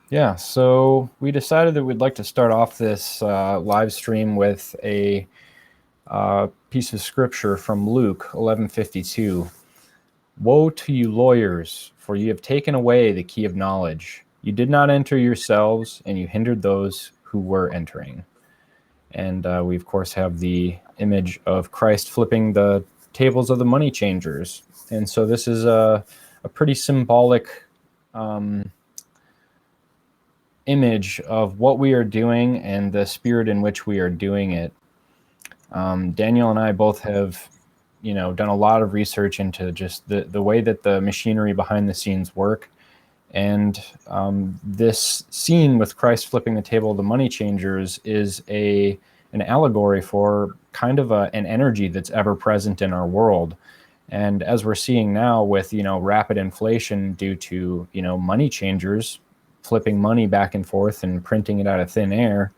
Yeah, so we decided that we'd like to start off this live stream with a piece of scripture from Luke 11:52. Woe to you lawyers, for you have taken away the key of knowledge. You did not enter yourselves, and you hindered those who were entering. And we, of course, have the image of Christ flipping the tables of the money changers. And so this is a pretty symbolic image of what we are doing and the spirit in which we are doing it. Daniel and I both have, done a lot of research into just the way that the machinery behind the scenes work. And this scene with Christ flipping the table of the money changers is an allegory for kind of an energy that's ever present in our world. And as we're seeing now with, rapid inflation due to, money changers flipping money back and forth and printing it out of thin air,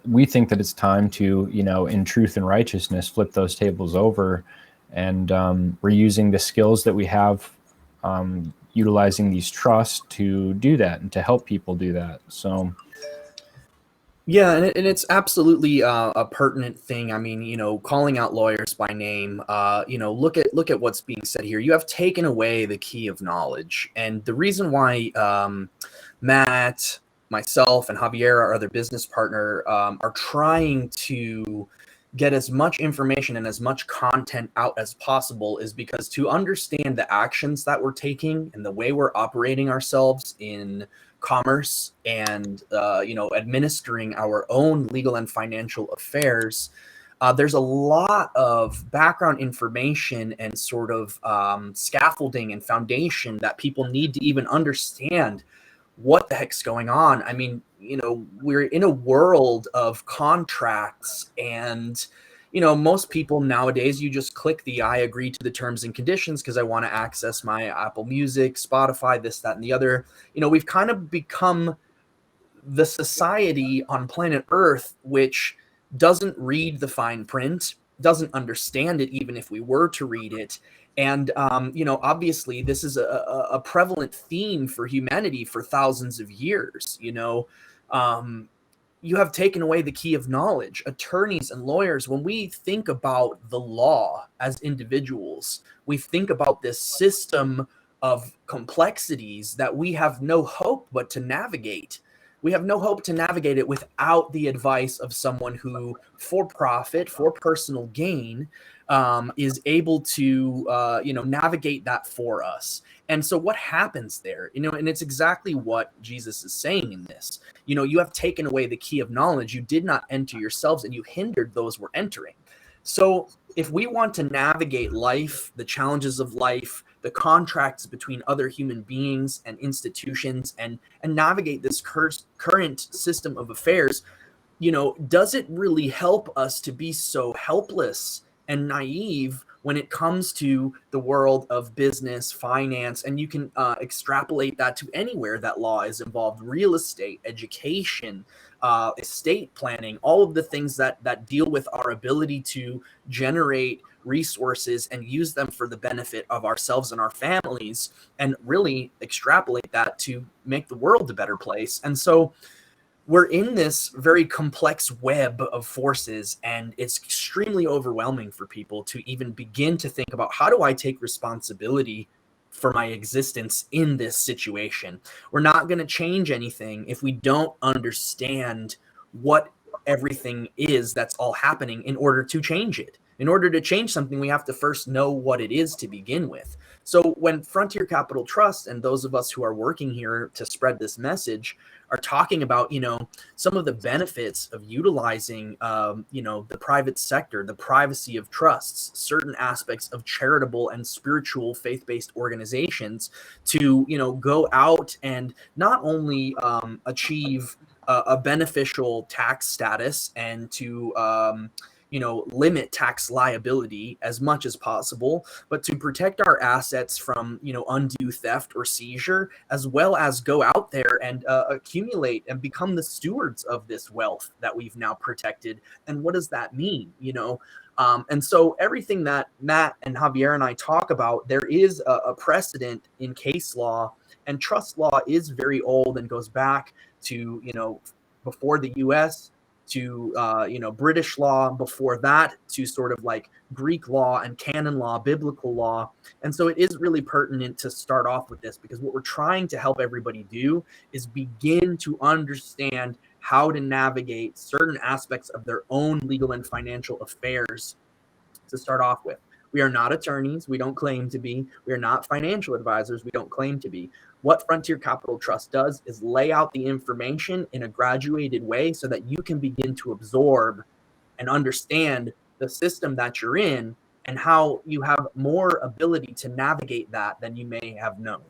we think that it's time to, in truth and righteousness, flip those tables over. And we're using the skills that we have, utilizing these trusts to do that and to help people do that. So Yeah, and it's absolutely a pertinent thing. I mean, calling out lawyers by name. Look at what's being said here. You have taken away the key of knowledge, and the reason why Matt, myself, and Javier, our other business partner, are trying to get as much information and as much content out as possible is because to understand the actions that we're taking and the way we're operating ourselves in commerce and administering our own legal and financial affairs, there's a lot of background information and sort of scaffolding and foundation that people need to even understand what the heck's going on. I mean, we're in a world of contracts, and most people nowadays, you just click the I agree to the terms and conditions because I want to access my Apple Music, Spotify, this, that, and the other. We've kind of become the society on planet Earth which doesn't read the fine print, doesn't understand it even if we were to read it. And obviously this is a prevalent theme for humanity for thousands of years. You have taken away the key of knowledge. Attorneys and lawyers, when we think about the law as individuals, we think about this system of complexities that we have no hope but to navigate. We have no hope to navigate it without the advice of someone who, for profit, for personal gain, is able to, navigate that for us. And so what happens there, and it's exactly what Jesus is saying in this. You have taken away the key of knowledge. You did not enter yourselves, and you hindered those who were entering. So if we want to navigate life, the challenges of life, the contracts between other human beings and institutions, and navigate this current system of affairs, does it really help us to be so helpless and naive when it comes to the world of business, finance? And you can extrapolate that to anywhere that law is involved: real estate, education, estate planning, all of the things that deal with our ability to generate resources and use them for the benefit of ourselves and our families, and really extrapolate that to make the world a better place. And so we're in this very complex web of forces, and it's extremely overwhelming for people to even begin to think about, how do I take responsibility for my existence in this situation? We're not going to change anything if we don't understand what everything is that's all happening in order to change it. In order to change something, we have to first know what it is to begin with. So when Frontier Capital Trust and those of us who are working here to spread this message are talking about, some of the benefits of utilizing, the private sector, the privacy of trusts, certain aspects of charitable and spiritual faith-based organizations to, go out and not only achieve a beneficial tax status and to, limit tax liability as much as possible, but to protect our assets from, undue theft or seizure, as well as go out there and accumulate and become the stewards of this wealth that we've now protected. And what does that mean? And so everything that Matt and Javier and I talk about, there is a precedent in case law And trust law is very old and goes back to, before the US, to British law, before that to sort of like Greek law and canon law, biblical law. And so it is really pertinent to start off with this, because what we're trying to help everybody do is begin to understand how to navigate certain aspects of their own legal and financial affairs to start off with. We are not attorneys. We don't claim to be. We are not financial advisors. We don't claim to be. What Frontier Capital Trust does is lay out the information in a graduated way so that you can begin to absorb and understand the system that you're in and how you have more ability to navigate that than you may have known.